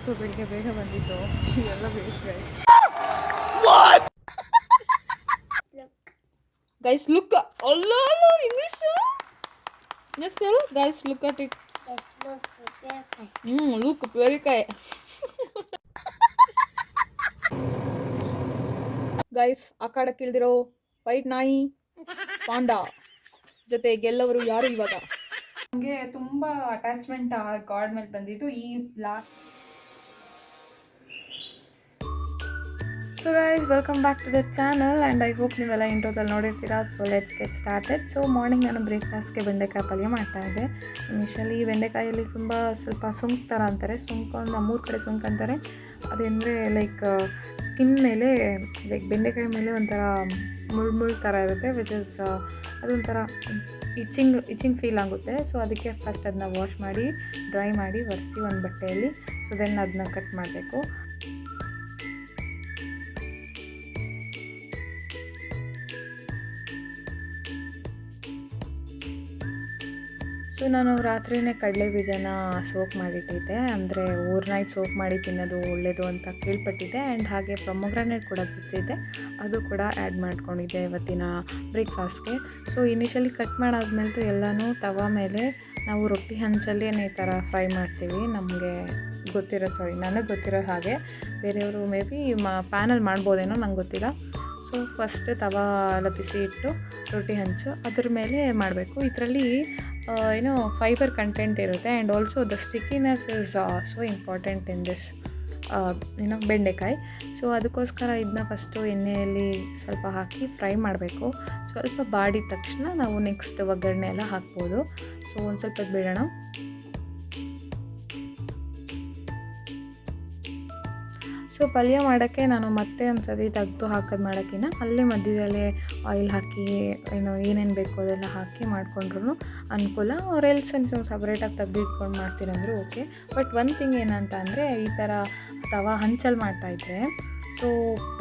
So ಬೆಳಿಗ್ಗೆ ಬೇಗ ಬಂದಿದ್ದು ಎಲ್ಲ ವೇಸ್ಟ್ ಗೈಸ್ ಲುಕ್ ಅಲ್ಲ ಇಂಗ್ಲೀಷ್ ಜಸ್ಟ್ ಹೇಳು guys look at it look ಪೇರಿಕಾಯಿ ಗೈಸ್ ಆ ಕಡೆ ಇಳ್ದಿರೋ ವೈಟ್ ನಾಯಿ ಪಾಂಡಾ ಜೊತೆ ಗೆಲ್ಲವರು ಯಾರು ಇವಾಗ ನನಗೆ ತುಂಬ ಅಟ್ಯಾಚ್ಮೆಂಟ್ ಆ ಗಾಡ್ ಮೇಲೆ ಬಂದಿದ್ದು ಈ last. So guys welcome back to the channel and I hope ನೀವೆಲ್ಲ ಇಂಟ್ರೋದಲ್ಲಿ ನೋಡಿರ್ತೀರಾ. So let's get started. So morning ನಾನು ಬ್ರೇಕ್ಫಾಸ್ಟ್ಗೆ ಬೆಂಡೆಕಾಯಿ ಪಲ್ಯ ಮಾಡ್ತಾಯಿದ್ದೆ. ಇನಿಷಿಯಲಿ ಬೆಂಡೆಕಾಯಲ್ಲಿ ಸ್ವಲ್ಪ ಸುಂಕ್ ಥರ ಅಂತಾರೆ, ಸುಂಕು ನಮ್ಮೂರ ಕಡೆ ಸುಂಕ್ ಅಂತಾರೆ. ಅದೇಂದರೆ ಲೈಕ್ ಸ್ಕಿನ್ ಮೇಲೆ ಲೈಕ್ ಬೆಂಡೆಕಾಯಿ ಮೇಲೆ ಒಂಥರ ಮುಳ್ಳು ಥರ ಇರುತ್ತೆ, ವಿಚ್ ಇಸ್ ಅದೊಂಥರ ಇಚಿಂಗ್ ಫೀಲ್ ಆಗುತ್ತೆ. ಸೊ ಅದಕ್ಕೆ ಫಸ್ಟ್ ಅದನ್ನ ವಾಶ್ ಮಾಡಿ ಡ್ರೈ ಮಾಡಿ ಒರೆಸಿ ಒಂದು ಬಟ್ಟೆಯಲ್ಲಿ. ಸೊ ದೆನ್ ಅದನ್ನ ಕಟ್ ಮಾಡಬೇಕು. ಸೊ ನಾನು ರಾತ್ರಿಯೇ ಕಡಲೆ ಬೀಜನ ಸೋಕ್ ಮಾಡಿಟ್ಟಿದ್ದೆ, ಅಂದರೆ ಓವರ್ನೈಟ್ ಸೋಕ್ ಮಾಡಿ ತಿನ್ನೋದು ಒಳ್ಳೆಯದು ಅಂತ ಕೇಳ್ಪಟ್ಟಿದ್ದೆ. ಆ್ಯಂಡ್ ಹಾಗೆ ಪ್ರೊಮೊಗ್ರಾನೇಟ್ ಕೂಡ ಬಿಚ್ಚಿದ್ದೆ, ಅದು ಕೂಡ ಆ್ಯಡ್ ಮಾಡ್ಕೊಂಡಿದ್ದೆ ಇವತ್ತಿನ ಬ್ರೇಕ್ಫಾಸ್ಟ್ಗೆ. ಸೊ ಇನಿಷಿಯಲಿ ಕಟ್ ಮಾಡಾದ್ಮೇಲೆ ಎಲ್ಲನೂ ತವಾ ಮೇಲೆ ನಾವು ರೊಟ್ಟಿ ಹಂಚಲ್ಲೇ ಈ ಥರ ಫ್ರೈ ಮಾಡ್ತೀವಿ. ನನಗೆ ಗೊತ್ತಿರೋ ಹಾಗೆ ಬೇರೆಯವರು ಮೇ ಬಿ ಪ್ಯಾನಲ್ಲಿ ಮಾಡ್ಬೋದೇನೋ, ನಂಗೆ ಗೊತ್ತಿಲ್ಲ. ಸೊ ಫಸ್ಟ್ ತವಾ ಎಲ್ಲ ಬಿಸಿ ಇಟ್ಟು ರೊಟ್ಟಿ ಹಂಚು ಅದ್ರ ಮೇಲೆ ಮಾಡಬೇಕು. ಇದರಲ್ಲಿ ಏನೋ ಫೈಬರ್ ಕಂಟೆಂಟ್ ಇರುತ್ತೆ and also the stickiness is so important in this ಬೆಂಡೆಕಾಯಿ. ಸೊ ಅದಕ್ಕೋಸ್ಕರ ಇದನ್ನ ಫಸ್ಟು ಎಣ್ಣೆಯಲ್ಲಿ ಸ್ವಲ್ಪ ಹಾಕಿ ಫ್ರೈ ಮಾಡಬೇಕು. ಸ್ವಲ್ಪ ಬಾಡಿದ ತಕ್ಷಣ ನಾವು ನೆಕ್ಸ್ಟ್ ಒಗ್ಗರಣೆ ಎಲ್ಲ ಹಾಕ್ಬೋದು. ಸೊ ಒಂದು ಸ್ವಲ್ಪ ಬಿಡೋಣ. ಸೊ ಪಲ್ಯ ಮಾಡೋಕ್ಕೆ ನಾನು ಮತ್ತೆ ಒಂದು ಸತಿ ತೆಗೆದು ಹಾಕೋದು ಮಾಡೋಕ್ಕಿಂತ ಅಲ್ಲೇ ಮಧ್ಯದಲ್ಲೇ ಆಯಿಲ್ ಹಾಕಿ ಏನೇನು ಬೇಕೋ ಅದೆಲ್ಲ ಹಾಕಿ ಮಾಡಿಕೊಂಡ್ರು ಅನುಕೂಲ. ಅವ್ರು ಎಲ್ಲಿ ಸಪ್ರೇಟಾಗಿ ತೆಗೆದಿಟ್ಕೊಂಡು ಮಾಡ್ತೀರಂದ್ರು ಓಕೆ. ಬಟ್ ಒಂದು ಥಿಂಗ್ ಏನಂತ ಅಂದರೆ ಈ ಥರ ತವಾ ಹಂಚಲ್ಲಿ ಮಾಡ್ತಾಯಿದ್ರೆ ಸೊ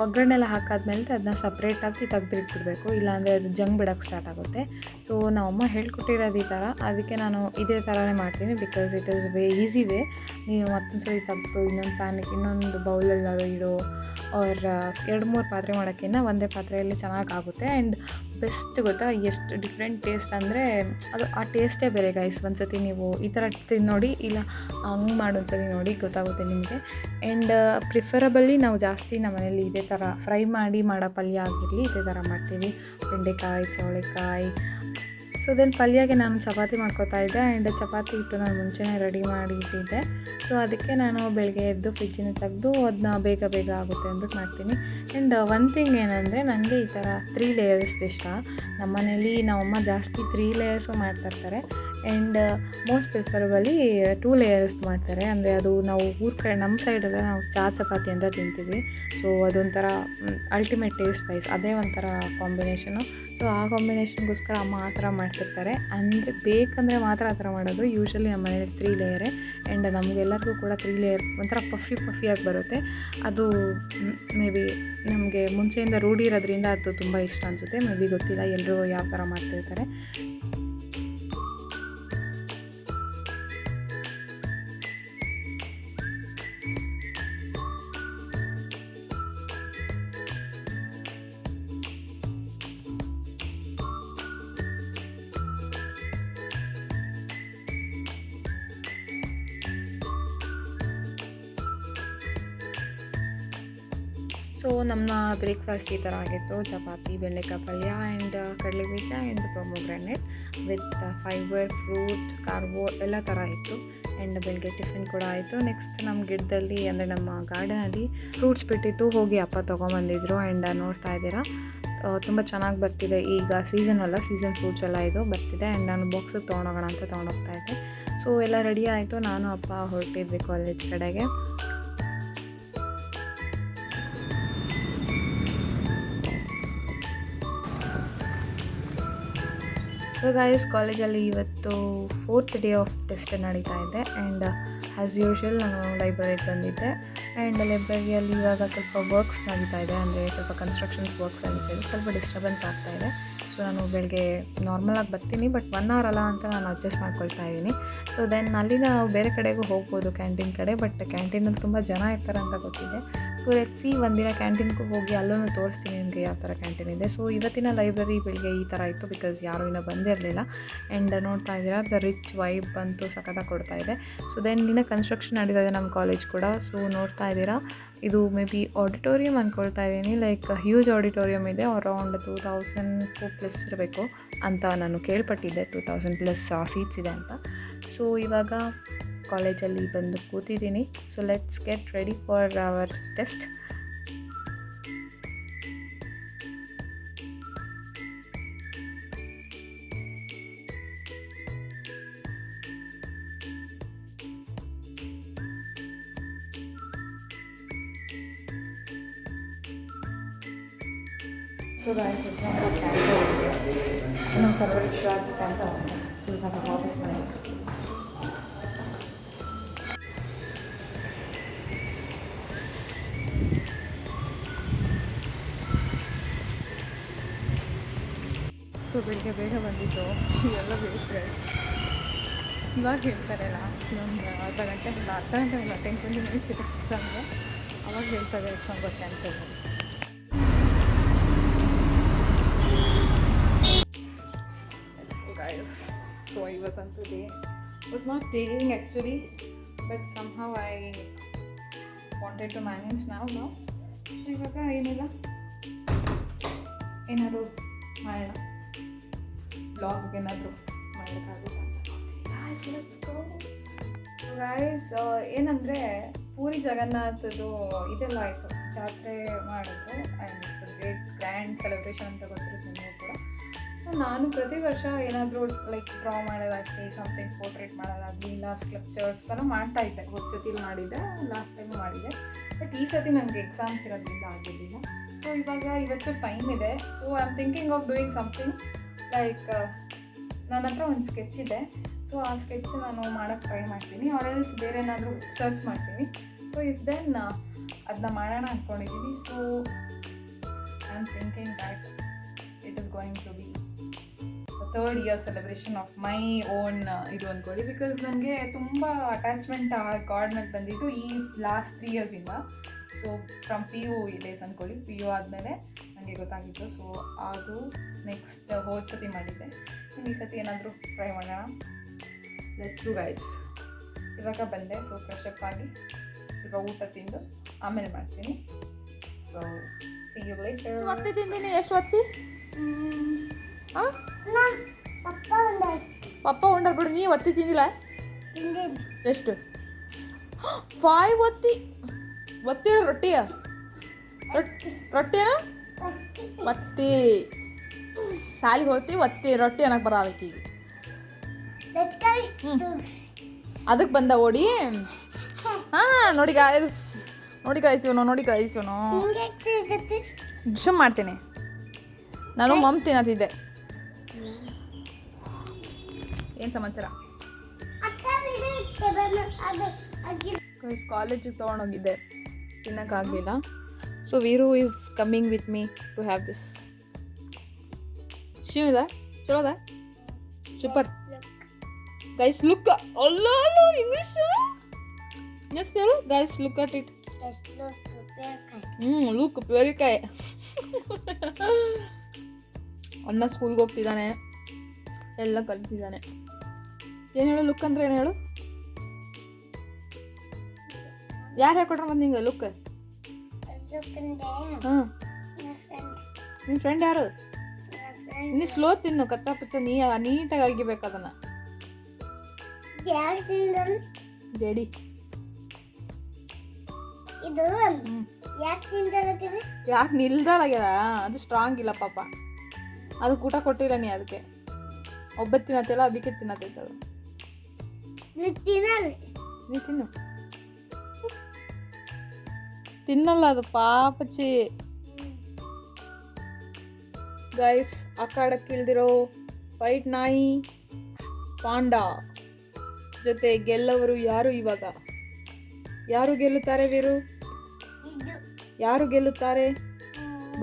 ಒಗ್ಗರಣೆ ಎಲ್ಲ ಹಾಕಾದ್ಮೇಲೆ ಅದನ್ನ ಸಪ್ರೇಟಾಗಿ ತೆಗೆದಿಟ್ಬಿಡ್ಬೇಕು, ಇಲ್ಲಾಂದರೆ ಅದು ಜಂಗ್ ಬಿಡೋಕ್ಕೆ ಸ್ಟಾರ್ಟ್ ಆಗುತ್ತೆ. ಸೊ ನಮ್ಮಮ್ಮ ಹೇಳ್ಕೊಟ್ಟಿರೋದು ಈ ಥರ, ಅದಕ್ಕೆ ನಾನು ಇದೇ ಥರನೇ ಮಾಡ್ತೀನಿ. Because it is easy way. ನೀನು ಮತ್ತೊಂದು ಸರಿ ತೆಗೆದು ಇನ್ನೊಂದು ಪ್ಯಾನಿಗೆ ಇನ್ನೊಂದು ಬೌಲಲ್ಲಿ ಇಡೋ ಅವ್ರ 2-3 ಪಾತ್ರೆ ಮಾಡೋಕ್ಕಿಂತ ಒಂದೇ ಪಾತ್ರೆಯಲ್ಲಿ ಚೆನ್ನಾಗಾಗುತ್ತೆ. ಆ್ಯಂಡ್ ಬೆಸ್ಟ್ ಗೊತ್ತಾ, ಎಷ್ಟು ಡಿಫ್ರೆಂಟ್ ಟೇಸ್ಟ್ ಅಂದರೆ ಅದು ಆ ಟೇಸ್ಟೇ ಬೇರೆ ಗೈಸ್. ಒಂದು ಸತಿ ನೀವು ಈ ಥರ ತಿಂದು ನೋಡಿ, ಇಲ್ಲ ಹಂಗೆ ಮಾಡಿ ಒಂದು ಸತಿ ನೋಡಿ ಗೊತ್ತಾಗುತ್ತೆ ನಿಮಗೆ. ಆ್ಯಂಡ್ ಪ್ರಿಫರಬಲಿ ನಾವು ಜಾಸ್ತಿ ನಮ್ಮ ಮನೇಲಿ ಇದೇ ಥರ ಫ್ರೈ ಮಾಡಿ ಮಾಡೋ ಪಲ್ಯ ಆಗಿರಲಿ ಇದೇ ಥರ ಮಾಡ್ತೀವಿ. ಬೆಂಡೆಕಾಯಿ, ಚೌಳಿಕಾಯಿ. ಸೊ ದೆನ್ ಪಲ್ಯಗೆ ನಾನು ಚಪಾತಿ ಮಾಡ್ಕೋತಾ ಇದ್ದೆ. ಆ್ಯಂಡ್ ಚಪಾತಿ ಹಿಟ್ಟು ನಾನು ಮುಂಚೆನೇ ರೆಡಿ ಮಾಡಿ ಇಟ್ಟಿದ್ದೆ. ಸೊ ಅದಕ್ಕೆ ನಾನು ಬೆಳಗ್ಗೆ ಎದ್ದು ಫ್ರಿಜ್ಜಿನ ತೆಗೆದು ಅದನ್ನ ಬೇಗ ಆಗುತ್ತೆ ಅಂದ್ಬಿಟ್ಟು ಮಾಡ್ತೀನಿ. ಆ್ಯಂಡ್ ಒನ್ ಥಿಂಗ್ ಏನಂದರೆ ನನಗೆ ಈ ಥರ 3 ಲೇಯರ್ಸ್ ಇಷ್ಟ. ನಮ್ಮ ಮನೇಲಿ ನಮ್ಮಮ್ಮ ಜಾಸ್ತಿ 3 ಲೇಯರ್ಸು ಮಾಡ್ತಾಯಿರ್ತಾರೆ. ಆ್ಯಂಡ್ ಮೋಸ್ಟ್ ಪ್ರಿಫರಬಲಿ 2 ಲೇಯರ್ಸ್ ಮಾಡ್ತಾರೆ. ಅಂದರೆ ಅದು ನಾವು ಊರ ಕಡೆ ನಮ್ಮ ಸೈಡೆಲ್ಲ ನಾವು ಚಪಾತಿ ಅಂತ ತಿಂತೀವಿ. ಸೊ ಅದೊಂಥರ ಅಲ್ಟಿಮೇಟ್ ಟೇಸ್ಟ್ ಗೈಸ್, ಅದೇ ಒಂಥರ ಕಾಂಬಿನೇಷನು. ಸೊ ಆ ಕಾಂಬಿನೇಷನ್ಗೋಸ್ಕರ ಅಮ್ಮ ಆ ಥರ ಮಾಡ್ತಿರ್ತಾರೆ. ಅಂದರೆ ಬೇಕಂದರೆ ಮಾತ್ರ ಆ ಥರ ಮಾಡೋದು. ಯೂಶ್ವಲಿ ನಮ್ಮ ಮನೇಲಿ 3 ಲೇಯರೇ. ಆ್ಯಂಡ್ ನಮಗೆಲ್ಲರಿಗೂ ಕೂಡ 3 ಲೇಯರ್ ಒಂಥರ ಪಫಿಯಾಗಿ ಬರುತ್ತೆ. ಅದು ಮೇ ಬಿ ನಮಗೆ ಮುಂಚೆಯಿಂದ ರೂಢಿ ಇರೋದ್ರಿಂದ ಅದು ತುಂಬ ಇಷ್ಟ ಅನಿಸುತ್ತೆ. ಮೇ ಬಿ ಗೊತ್ತಿಲ್ಲ ಎಲ್ಲರೂ ಯಾವ ಥರ ಮಾಡ್ತಿರ್ತಾರೆ. ಸೊ ನಮ್ಮ ಬ್ರೇಕ್ಫಾಸ್ಟ್ ಈ ಥರ ಆಗಿತ್ತು. ಚಪಾತಿ, ಬೆಂಡೆಕಾಯಿ ಪಲ್ಯ ಆ್ಯಂಡ್ ಕಡಲೆ ಬೀಜ and pomegranate with fibre, fruit, carbo ಎಲ್ಲ ಥರ ಇತ್ತು. ಆ್ಯಂಡ್ ಬೆಳಗ್ಗೆ ಟಿಫಿನ್ ಕೂಡ ಆಯಿತು. ನೆಕ್ಸ್ಟ್ ನಮ್ಮ ಗಿಡದಲ್ಲಿ ಅಂದರೆ ನಮ್ಮ ಗಾರ್ಡನಲ್ಲಿ ಫ್ರೂಟ್ಸ್ ಬಿಟ್ಟಿತ್ತು, ಹೋಗಿ ಅಪ್ಪ ತೊಗೊಂಬಂದಿದ್ರು. ಆ್ಯಂಡ್ ನೋಡ್ತಾ ಇದ್ದೀರಾ ತುಂಬ ಚೆನ್ನಾಗಿ ಬರ್ತಿದೆ. ಈಗ ಸೀಸನ್ ಫ್ರೂಟ್ಸ್ ಎಲ್ಲ ಇದು ಬರ್ತಿದೆ. ಆ್ಯಂಡ್ ನಾನು ಬಾಕ್ಸಿಗೆ ತೊಗೊಂಡೋಗೋಣ ಅಂತ ತೊಗೊಂಡೋಗ್ತಾ ಇದ್ದೆ. ಸೊ ಎಲ್ಲ ರೆಡಿ ಆಯಿತು. ನಾನು ಅಪ್ಪ ಹೊರಟಿದ್ವಿ ಕಾಲೇಜ್ ಕಡೆಗೆ. ಸೊ ಗೈಸ್, ಕಾಲೇಜಲ್ಲಿ ಇವತ್ತು 4th ಡೇ ಆಫ್ ಟೆಸ್ಟ್ ನಡೀತಾ ಇದೆ. ಆ್ಯಂಡ್ ಆ್ಯಸ್ ಯೂಶ್ವಲ್ ನಾನು ಲೈಬ್ರರಿಗೆ ಬಂದಿದ್ದೆ. ಆ್ಯಂಡ್ ಲೈಬ್ರರಿಯಲ್ಲಿ ಇವಾಗ ಸ್ವಲ್ಪ ವರ್ಕ್ಸ್ ನಡೀತಾ ಇದೆ, ಅಂದರೆ ಸ್ವಲ್ಪ ಕನ್ಸ್ಟ್ರಕ್ಷನ್ಸ್ ವರ್ಕ್ಸ್ ನಡೀತಾ ಇದೆ, ಸ್ವಲ್ಪ ಡಿಸ್ಟರ್ಬೆನ್ಸ್ ಆಗ್ತಾಯಿದೆ. ಸೊ ನಾನು ಬೆಳಗ್ಗೆ ನಾರ್ಮಲಾಗಿ ಬರ್ತೀನಿ, ಬಟ್ 1 hour ಅಲ್ಲ ಅಂತ ನಾನು ಅಡ್ಜಸ್ಟ್ ಮಾಡ್ಕೊಳ್ತಾ ಇದ್ದೀನಿ. ಸೊ ದೆನ್ ಅಲ್ಲಿಂದ ನಾವು ಬೇರೆ ಕಡೆಗೂ ಹೋಗ್ಬೋದು, ಕ್ಯಾಂಟೀನ್ ಕಡೆ, ಬಟ್ ಕ್ಯಾಂಟೀನಲ್ಲಿ ತುಂಬ ಜನ ಇರ್ತಾರೆ ಅಂತ ಗೊತ್ತಿದೆ. ಸೊ ಲೆಟ್ಸ್ ಒಂದಿನ ಕ್ಯಾಂಟೀನ್ಗೂ ಹೋಗಿ ಅಲ್ಲೂ ತೋರಿಸ್ತೀನಿ ನಿಮಗೆ ಯಾವ ಥರ ಕ್ಯಾಂಟೀನ್ ಇದೆ. ಸೊ ಇವತ್ತಿನ ಲೈಬ್ರರಿ ಬೆಳಗ್ಗೆ ಈ ಥರ ಇತ್ತು, ಬಿಕಾಸ್ ಯಾರೂ ಇನ್ನೂ ಬಂದಿರಲಿಲ್ಲ. ಆ್ಯಂಡ್ ನೋಡ್ತಾ ಇದ್ದೀರಾ ದ ರಿಚ್ ವೈಬ್ ಅಂತೂ ಸಖತ್ತಾಗಿ ಕೊಡ್ತಾ ಇದೆ. ಸೊ ದೆನ್ ಇನ್ನೂ ಕನ್ಸ್ಟ್ರಕ್ಷನ್ ನಡೀತಾ ಇದೆ ನಮ್ಮ ಕಾಲೇಜ್ ಕೂಡ. ಸೊ ನೋಡ್ತಾ ಇದ್ದೀರಾ ಇದು ಮೇ ಬಿ ಆಡಿಟೋರಿಯಂ ಅಂದ್ಕೊಳ್ತಾ ಇದ್ದೀನಿ. ಲೈಕ್ ಹ್ಯೂಜ್ ಆಡಿಟೋರಿಯಂ ಇದೆ, ಅರೌಂಡ್ 2000+ ಇರಬೇಕು ಅಂತ ನಾನು ಕೇಳ್ಪಟ್ಟಿದ್ದೆ. 2000+ ಸೀಟ್ಸ್ ಇದೆ ಅಂತ. ಸೊ ಇವಾಗ ಕಾಲೇಜಲ್ಲಿ ಬಂದು ಕೂತಿದ್ದೀನಿ. So let's get ready for our test. So guys exam cancel ಆಗಿದೆ, ಇನ್ನೊಂದು ಸ್ವಲ್ಪ ವಿಷಯ ಆಗಿ ಕ್ಯಾನ್ಸಲ್ ಆಗಿದೆ. ಸೊ ಇವಾಗ ವಾಪಸ್ ಮನೆಗೆ. ಸೊ ಬೆಳಿಗ್ಗೆ ಬೇಗ ಬಂದಿದ್ದು ಎಲ್ಲ ವೇಸ್ಟ್. ಇವಾಗ ಹೇಳ್ತಾರೆ ಲಾಸ್ಟ್ ಒಂದು ಅರ್ಧ ಗಂಟೆ ಇಲ್ಲ 10-20 ಮಿನಿಟ್ಸ್ ಇದೆ ಎಕ್ಸಾಮ್ಗೆ. ಅವಾಗ ಹೇಳ್ತಾರೆ ಎಕ್ಸಾಮ್ ಕ್ಯಾನ್ಸಲ್. So ಇವತ್ತಂತೂ day was not dying actually, but somehow I wanted to manage now. So ಇವಾಗ ಏನಿಲ್ಲ, ಏನಾದ್ರು ಮಾಡೋಣ, ಬ್ಲಾಗ್ ಏನಾದರೂ ಮಾಡೋಕ್ಕಾಗುತ್ತಾ. Let's go guys. ಏನಂದರೆ ಪೂರಿ ಜಗನ್ನಾಥದ್ದು ಇದೆಲ್ಲ ಆಯಿತು, ಜಾತ್ರೆ ಮಾಡಿದ್ರು. And it's a great grand celebration ಅಂತ ಗೊತ್ತಿರುತ್ತೆ ನಿಮಗೂ ಕೂಡ. ನಾನು ಪ್ರತಿ ವರ್ಷ ಏನಾದರೂ ಲೈಕ್ ಡ್ರಾ ಮಾಡೋದಾಗಲಿ, ಸಮಥಿಂಗ್ ಪೋರ್ಟ್ರೇಟ್ ಮಾಡೋದಾಗಲಿ, ಇಲ್ಲ ಸ್ಕಲ್ಪ್ಚರ್ಸ್ ಎಲ್ಲ ಮಾಡ್ತಾಯಿದ್ದೆ. ಹೋದ ಸತಿ ಮಾಡಿದ್ದೆ, ಲಾಸ್ಟ್ ಟೈಮು ಮಾಡಿದ್ದೆ. ಬಟ್ ಈ ಸತಿ ನನಗೆ ಎಕ್ಸಾಮ್ಸ್ ಇರೋದ್ರಿಂದ ಆಗಿರಲಿಲ್ಲ. ಸೊ ಇವತ್ತು ಟೈಮ್ ಇದೆ. So I am thinking of doing something like ನನ್ನ ಹತ್ರ ಒಂದು ಸ್ಕೆಚ್ ಇದೆ. ಸೊ ಆ ಸ್ಕೆಚ್ ನಾನು ಮಾಡೋಕ್ಕೆ ಟ್ರೈ ಮಾಡ್ತೀನಿ, ಆರ್ ಎಲ್ಸ್ ಬೇರೆ ಏನಾದರೂ ಸರ್ಚ್ ಮಾಡ್ತೀನಿ. ಸೊ ಇಫ್ ದೆನ್ ಅದನ್ನ ಮಾಡೋಣ ಅಂದ್ಕೊಂಡಿದ್ದೀನಿ. So I am thinking that it is going to be 3rd year celebration of my own ಇದು ಅಂದ್ಕೊಳ್ಳಿ. ಬಿಕಾಸ್ ನನಗೆ ತುಂಬ ಅಟ್ಯಾಚ್ಮೆಂಟ್ ಆ ಗಾಡ್ ಮೇಲೆ ಬಂದಿದ್ದು ಈ ಲಾಸ್ಟ್ 3 yearsಯಿಂದ. ಸೊ ಫ್ರಮ್ PU ಡೇಸ್ ಅಂದ್ಕೊಳ್ಳಿ. PU ಆದಮೇಲೆ ನನಗೆ ಗೊತ್ತಾಗಿತ್ತು. ಸೊ ಅದು ನೆಕ್ಸ್ಟ್ ಹೋದ ಸತಿ ಮಾಡಿದ್ದೆ. ಈ ಸತಿ ಏನಾದರೂ ಟ್ರೈ ಮಾಡೋಣ. Let's do guys. ಇವಾಗ ಬಂದೆ. ಸೊ ಫ್ರೆಶ್ ಅಪ್ ಆಗಿ ಸ್ವಲ್ಪ ಊಟ ತಿಂದು ಆಮೇಲೆ ಮಾಡ್ತೀನಿ. So see you later. ಒತ್ತಿ ತಿಂದಿನಿ. ಎಷ್ಟು ಒತ್ತಿ? ಪಪ್ಪ ಉಂಡರ್ ಬಿಡು. ನೀ ಒತ್ತಿ ತಿಂದಿಲ್ಲ? ಎಷ್ಟು? 5 ಒತ್ತಿರ ರೊಟ್ಟಿಯ ರೊಟ್ಟಿನ ಒತ್ತಿ ಸಾಲಿಗೆ ಹೋಗ್ತಿ ಒತ್ತಿ ರೊಟ್ಟಿ ಅನ್ನಕ್ಕೆ ಬರಲ್ಲ ಈಗ. ಅದಕ್ಕೆ ಬಂದ ಓಡಿ. ಹಾಂ ನೋಡಿ ಕಾಯಿಸೋನು ಡಿಶಮ್ ಮಾಡ್ತೀನಿ ನಾನು. ಮಮ್ ತಿನ್ನತ್ತಿದ್ದೆ. ಏನು ಸಮಾಚಾರ? ಕಾಲೇಜಿಗೆ ತೊಗೊಂಡೋಗಿದ್ದೆ, ತಿನ್ನೋಕ್ಕಾಗಲಿಲ್ಲ. So Veeru is coming with me to have this. ಶಿವದ ಚಲೋ ಅದ ಸೂಪರ್ ಗೈಸ್. ಲುಕ್ ಅಲ್ಲ ಇಂಗ್ಲೀಷ್ ಎಷ್ಟು ಹೇಳು guys. Look at it. Look ಪೇರಿಕಾಯಿ. ಅಣ್ಣ ಸ್ಕೂಲ್ಗೆ ಹೋಗ್ತಿದ್ದಾನೆ, ಎಲ್ಲ ಕಲ್ತಿದ್ದಾನೆ. ಏನು ಹೇಳು ಲುಕ್ ಅಂದ್ರೆ ಏನು ಹೇಳು? ಯಾರು ಹೇಳ್ಕೊಟ್ರ ಮತ್ತೆ ನಿಂಗೆ ಲುಕ್? ಹಾಂ, ನಿನ್ನ ಫ್ರೆಂಡ್ ಯಾರು? ನೀ ಸ್ಲೋ ತಿನ್ನು, ಕಚ್ಚಾ ಪಚ್ಚ ನೀಟಾಗಿ ಅಗಿಬೇಕು ಅದನ್ನು. ಜಡಿ ಯಾಕೆ ನಿಲ್ದಾಗ್ಯದ? ಅದು ಸ್ಟ್ರಾಂಗ್ ಇಲ್ಲ ಪಾಪ, ಅದಕ್ಕೆ ಊಟ ಕೊಟ್ಟಿಲ್ಲ ನೀ. ಅದಕ್ಕೆ ಒಬ್ಬತ್ತು ತಿನ್ನತ್ತಿಲ್ಲ, ಅದಕ್ಕೆ ತಿನ್ನತೈತೆ ಅದು. ನೀ ತಿನ್ನು. ತಿನ್ನಲ್ಲ ಅದು ಪಾಪಚ್ಚಿ. ಗೈಸ್, ಅಖಾಡಕ್ಕೆ ಇಳಿದಿರೋ ವೈಟ್ ನಾಯಿ ಪಾಂಡ ಜೊತೆ ಗೆಲ್ಲವರು ಯಾರು ಇವಾಗ? ಯಾರು ಗೆಲ್ಲುತ್ತಾರೆ ವೀರು? ಯಾರು ಗೆಲ್ಲುತ್ತಾರೆ?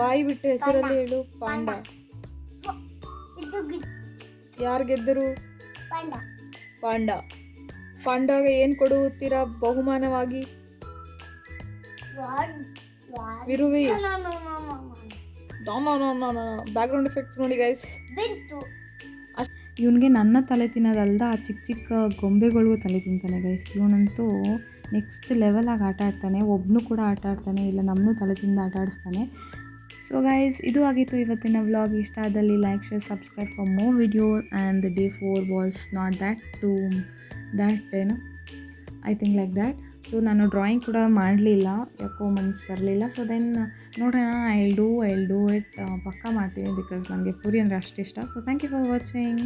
ಬಾಯಿ ಬಿಟ್ಟು ಹೆಸರಲ್ಲಿ ಹೇಳು. ಪಾಂಡ. ಯಾರು ಗೆದ್ದರು? ಪಾಂಡ. ಪಾಂಡಾಗೆ ಏನು ಕೊಡುತ್ತೀರಾ ಬಹುಮಾನವಾಗಿ? ವಿರುವಿ. ಬ್ಯಾಕ್ಗ್ರೌಂಡ್ ಎಫೆಕ್ಟ್ಸ್ ನೋಡಿ ಗೈಸ್. ಇವನಿಗೆ ನನ್ನ ತಲೆ ತಿನ್ನೋದಲ್ದ ಆ ಚಿಕ್ಕ ಚಿಕ್ಕ ಗೊಂಬೆಗಳಿಗೂ ತಲೆ ತಿಂತಾನೆ ಗೈಸ್. ಇವನಂತೂ ನೆಕ್ಸ್ಟ್ ಲೆವೆಲಾಗಿ ಆಟ ಆಡ್ತಾನೆ. ಒಬ್ಬನು ಕೂಡ ಆಟ ಆಡ್ತಾನೆ, ಇಲ್ಲ ನಮ್ಮನ್ನೂ ತಲೆ ತಿಂದು ಆಟ ಆಡಿಸ್ತಾನೆ. ಸೊ ಗೈಸ್, ಇದು ಆಗಿತ್ತು ಇವತ್ತಿನ ವ್ಲಾಗ್. ಇಷ್ಟ ಆದಲ್ಲಿ like, share, subscribe for more videos. And the day 4 was not that ಏನು I think like that. So ನಾನು ಡ್ರಾಯಿಂಗ್ ಕೂಡ ಮಾಡಲಿಲ್ಲ, ಯಾಕೋ ಮನ್ಸು ಬರಲಿಲ್ಲ. ಸೊ ದೆನ್ ನೋಡೋಣ, ಐ ವಿಲ್ ಡೂ ಇಟ್. ಪಕ್ಕ ಮಾಡ್ತೀನಿ, ಬಿಕಾಸ್ ನನಗೆ ಪೂರಿ ಅಂದರೆ ಅಷ್ಟು ಇಷ್ಟ. So thank you for watching.